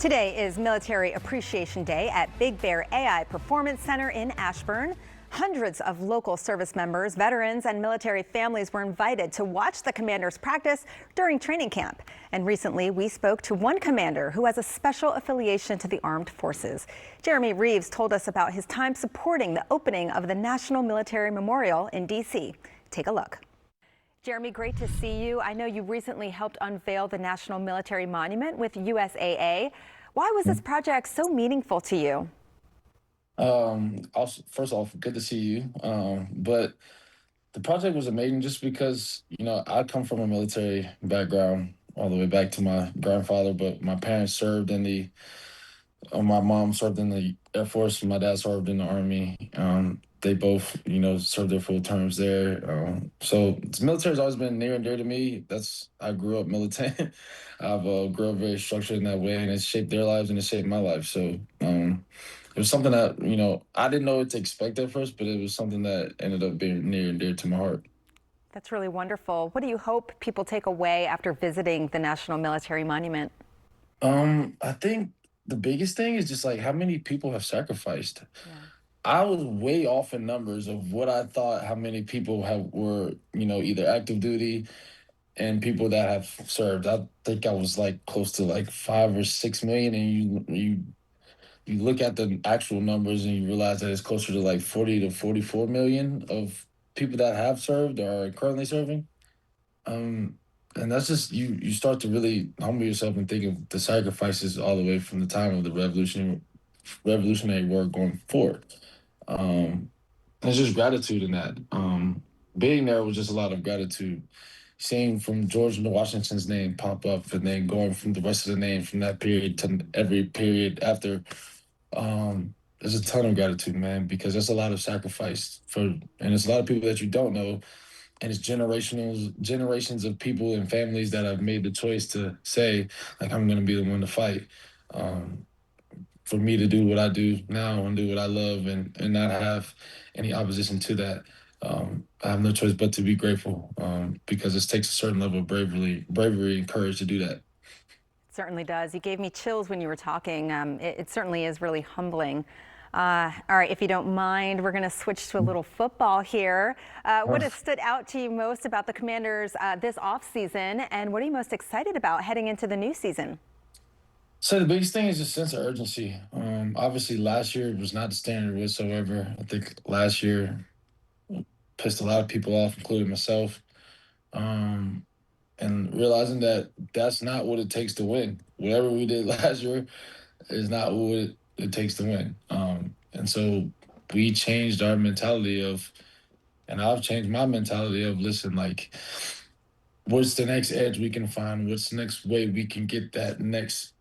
Today is Military Appreciation Day at Big Bear AI Performance Center in Ashburn. Hundreds of local service members, veterans, and military families were invited to watch the commanders practice during training camp. And recently, we spoke to one commander who has a special affiliation to the armed forces. Jeremy Reaves told us about his time supporting the opening of the National Military Memorial in D.C. Take a look. Jeremy, great to see you. I know you recently helped unveil the National Military Monument with USAA. Why was this project so meaningful to you? Also, first off, good to see you. But the project was amazing just because, I come from a military background all the way back to my grandfather, but my parents served in my mom served in the Air Force, and my dad served in the Army. They both, served their full terms there. So the military's always been near and dear to me. I grew up militant. I've grew up very structured in that way, and it's shaped their lives and it shaped my life. So it was something that, I didn't know what to expect at first, but it was something that ended up being near and dear to my heart. That's really wonderful. What do you hope people take away after visiting the National Military Monument? I think the biggest thing is just like how many people have sacrificed. Yeah. I was way off in numbers of what I thought how many people were, either active duty and people that have served. I think I was like close to like 5 or 6 million, and you look at the actual numbers and you realize that it's closer to like 40 to 44 million of people that have served or are currently serving. Um, and that's just you start to really humble yourself and think of the sacrifices all the way from the time of the revolutionary war going forward. Um, there's just gratitude in that. Being there was just a lot of gratitude. Seeing from George Washington's name pop up, and then going from the rest of the name from that period to every period after. There's a ton of gratitude, man, because there's a lot of sacrifice and it's a lot of people that you don't know, and it's generations of people and families that have made the choice to say, like, I'm gonna be the one to fight. Um, for me to do what I do now and do what I love, and not have any opposition to that. I have no choice but to be grateful, because it takes a certain level of bravery and courage to do that. It certainly does. You gave me chills when you were talking. It certainly is really humbling. All right, if you don't mind, we're going to switch to a little football here. What has stood out to you most about the Commanders this offseason, and what are you most excited about heading into the new season? So the biggest thing is a sense of urgency. Obviously, last year was not the standard whatsoever. I think last year pissed a lot of people off, including myself. Um, and realizing that that's not what it takes to win. Whatever we did last year is not what it takes to win. And so we changed our mentality and I've changed my mentality of, listen, like, what's the next edge we can find? What's the next way we can get that next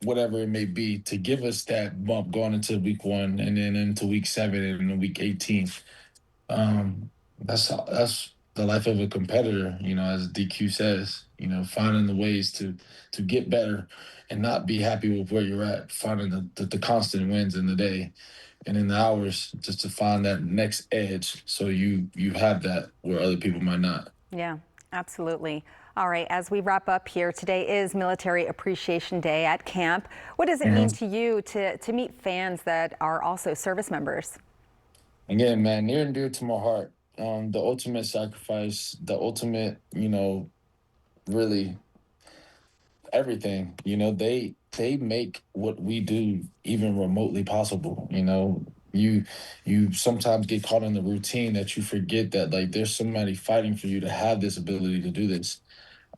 whatever it may be to give us that bump going into week 1 and then into week 7 and then week 18. That's the life of a competitor, as DQ says, finding the ways to get better and not be happy with where you're at, finding the constant wins in the day and in the hours, just to find that next edge so you have that where other people might not. Yeah, absolutely. All right, as we wrap up here, today is Military Appreciation Day at camp. What does it mean to you to meet fans that are also service members? Again, man, near and dear to my heart. The ultimate sacrifice, the ultimate, really everything. They make what we do even remotely possible. You sometimes get caught in the routine that you forget that, like, there's somebody fighting for you to have this ability to do this.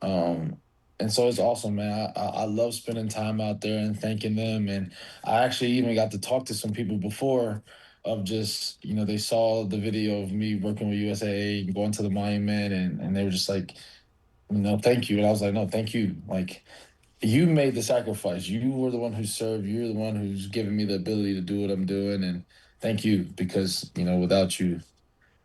Um, and so it's awesome, man. I love spending time out there and thanking them. And I actually even got to talk to some people before of just, they saw the video of me working with USAA and going to the monument, and they were just like, thank you. And I was like, no, thank you. Like, you made the sacrifice. You were the one who served. You're the one who's given me the ability to do what I'm doing. And thank you, because, without you,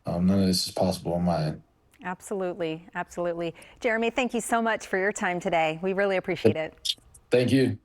none of this is possible on my end. Absolutely, absolutely. Jeremy, thank you so much for your time today. We really appreciate it. Thank you.